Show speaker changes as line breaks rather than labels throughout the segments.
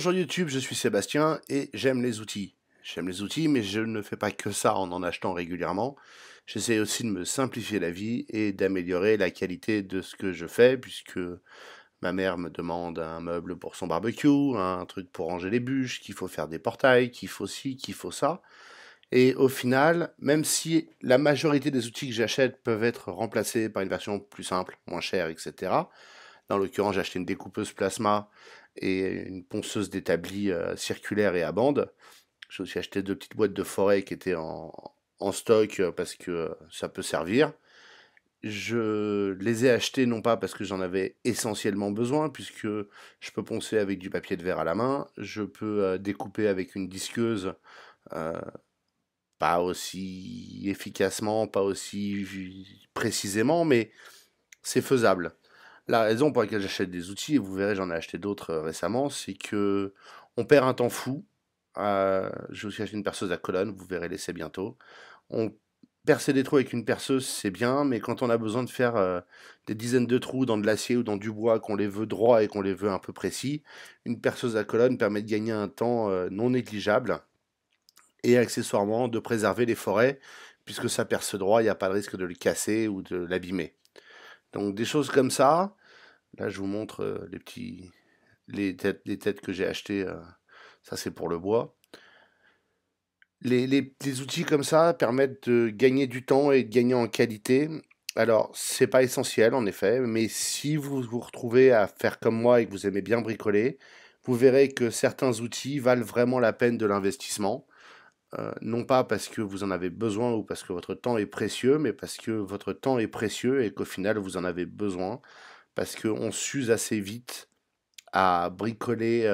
Bonjour YouTube, je suis Sébastien et j'aime les outils. J'aime les outils, mais je ne fais pas que ça en achetant régulièrement. J'essaie aussi de me simplifier la vie et d'améliorer la qualité de ce que je fais, puisque ma mère me demande un meuble pour son barbecue, un truc pour ranger les bûches, qu'il faut faire des portails, qu'il faut ci, qu'il faut ça. Et au final, même si la majorité des outils que j'achète peuvent être remplacés par une version plus simple, moins chère, etc. Dans l'occurrence, j'ai acheté une découpeuse plasma et une ponceuse d'établi circulaire et à bande. J'ai aussi acheté deux petites boîtes de forêt qui étaient en stock parce que ça peut servir. Je les ai achetées non pas parce que j'en avais essentiellement besoin, puisque je peux poncer avec du papier de verre à la main, je peux découper avec une disqueuse, euh, pas aussi efficacement, pas aussi précisément, mais c'est faisable. La raison pour laquelle j'achète des outils, et vous verrez, j'en ai acheté d'autres récemment, c'est que on perd un temps fou. J'ai aussi acheté une perceuse à colonne, vous verrez l'essai bientôt. On percer des trous avec une perceuse, c'est bien, mais quand on a besoin de faire des dizaines de trous dans de l'acier ou dans du bois, qu'on les veut droits et qu'on les veut un peu précis, une perceuse à colonne permet de gagner un temps non négligeable et accessoirement de préserver les forêts, puisque ça perce droit, il n'y a pas de risque de le casser ou de l'abîmer. Donc des choses comme ça. Là, je vous montre les têtes que j'ai achetées. Ça, c'est pour le bois. Les outils comme ça permettent de gagner du temps et de gagner en qualité. Alors, c'est pas essentiel, en effet, mais si vous vous retrouvez à faire comme moi et que vous aimez bien bricoler, vous verrez que certains outils valent vraiment la peine de l'investissement. Non pas parce que vous en avez besoin ou parce que votre temps est précieux, mais parce que votre temps est précieux et qu'au final, vous en avez besoin. Parce qu'on s'use assez vite à bricoler,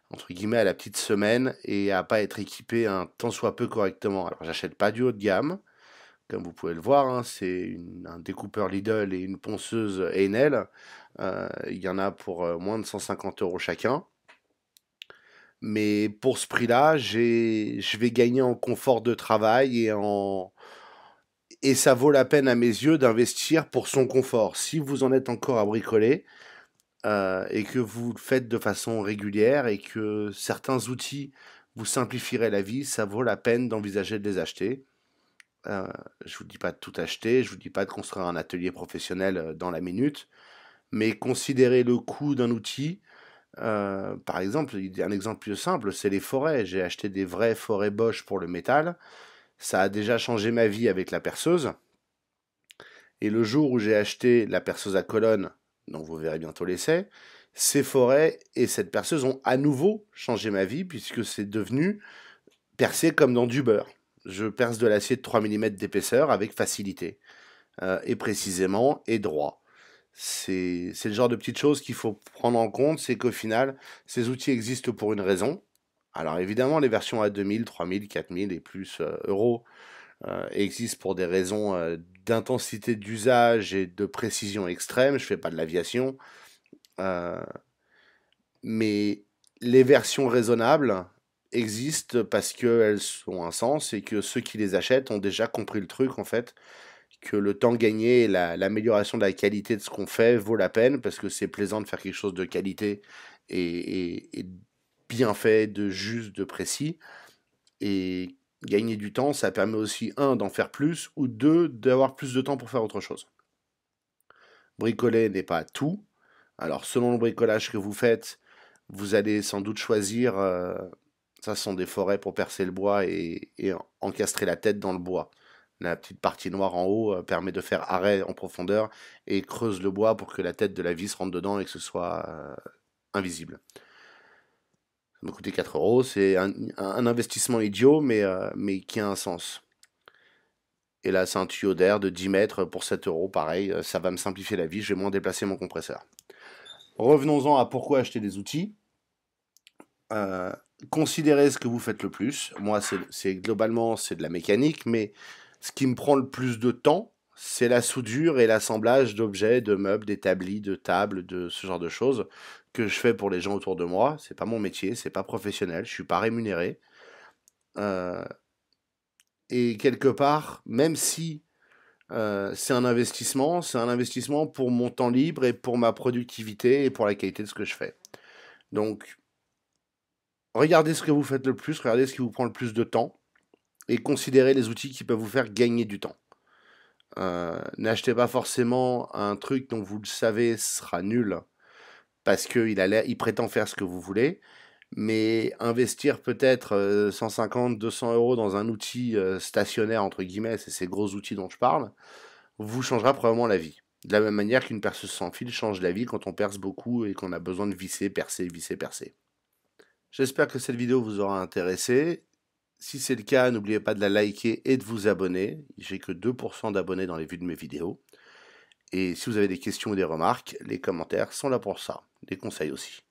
entre guillemets, à la petite semaine et à pas être équipé un tant soit peu correctement. Alors, j'achète pas du haut de gamme, comme vous pouvez le voir, hein, c'est un découpeur Lidl et une ponceuse Enel. Il y en a pour moins de 150 euros chacun. Mais pour ce prix-là, je vais gagner en confort de travail et ça vaut la peine à mes yeux d'investir pour son confort. Si vous en êtes encore à bricoler, et que vous le faites de façon régulière et que certains outils vous simplifieraient la vie, ça vaut la peine d'envisager de les acheter. Euh, je vous dis pas de tout acheter, je vous dis pas de construire un atelier professionnel dans la minute, mais considérez le coût d'un outil. Par exemple, un exemple plus simple, c'est les forêts. J'ai acheté des vraies forêts Bosch pour le métal. Ça a déjà changé ma vie avec la perceuse. Et le jour où j'ai acheté la perceuse à colonne, dont vous verrez bientôt l'essai, ces forêts et cette perceuse ont à nouveau changé ma vie puisque c'est devenu percer comme dans du beurre. Je perce de l'acier de 3 mm d'épaisseur avec facilité, et précisément et droit. C'est le genre de petites choses qu'il faut prendre en compte, c'est qu'au final, ces outils existent pour une raison. Alors évidemment, les versions à 2000, 3000, 4000 et plus euros existe pour des raisons d'intensité d'usage et de précision extrême. Je fais pas de l'aviation, euh, mais les versions raisonnables existent parce qu'elles ont un sens et que ceux qui les achètent ont déjà compris le truc en fait, que le temps gagné et l'amélioration de la qualité de ce qu'on fait vaut la peine parce que c'est plaisant de faire quelque chose de qualité et bien fait, de juste, de précis. Et gagner du temps, ça permet aussi, un, d'en faire plus, ou deux, d'avoir plus de temps pour faire autre chose. Bricoler n'est pas tout. Alors, selon le bricolage que vous faites, vous allez sans doute choisir, ça ce sont des forêts pour percer le bois et encastrer la tête dans le bois. La petite partie noire en haut permet de faire arrêt en profondeur et creuse le bois pour que la tête de la vis rentre dedans et que ce soit invisible. Ça m'a coûté 4 euros, c'est un investissement idiot mais qui a un sens. Et là, c'est un tuyau d'air de 10 mètres pour 7 euros. Pareil, ça va me simplifier la vie. Je vais moins déplacer mon compresseur. Revenons-en à pourquoi acheter des outils. Euh, Considérez ce que vous faites le plus. Moi, c'est globalement, c'est de la mécanique, mais ce qui me prend le plus de temps, c'est la soudure et l'assemblage d'objets, de meubles, d'établis, de tables, de ce genre de choses que je fais pour les gens autour de moi. C'est pas mon métier, c'est pas professionnel, je suis pas rémunéré. Euh, et quelque part, même si c'est un investissement pour mon temps libre et pour ma productivité et pour la qualité de ce que je fais. Donc, regardez ce que vous faites le plus, regardez ce qui vous prend le plus de temps, et considérez les outils qui peuvent vous faire gagner du temps. N'achetez pas forcément un truc dont vous le savez sera nul, parce qu'il prétend faire ce que vous voulez, mais investir peut-être 150, 200 euros dans un outil stationnaire, entre guillemets, c'est ces gros outils dont je parle, vous changera probablement la vie. De la même manière qu'une perceuse sans fil change la vie quand on perce beaucoup et qu'on a besoin de visser, percer, visser, percer. J'espère que cette vidéo vous aura intéressé. Si c'est le cas, n'oubliez pas de la liker et de vous abonner. J'ai que 2% d'abonnés dans les vues de mes vidéos. Et si vous avez des questions ou des remarques, les commentaires sont là pour ça. Les conseils aussi.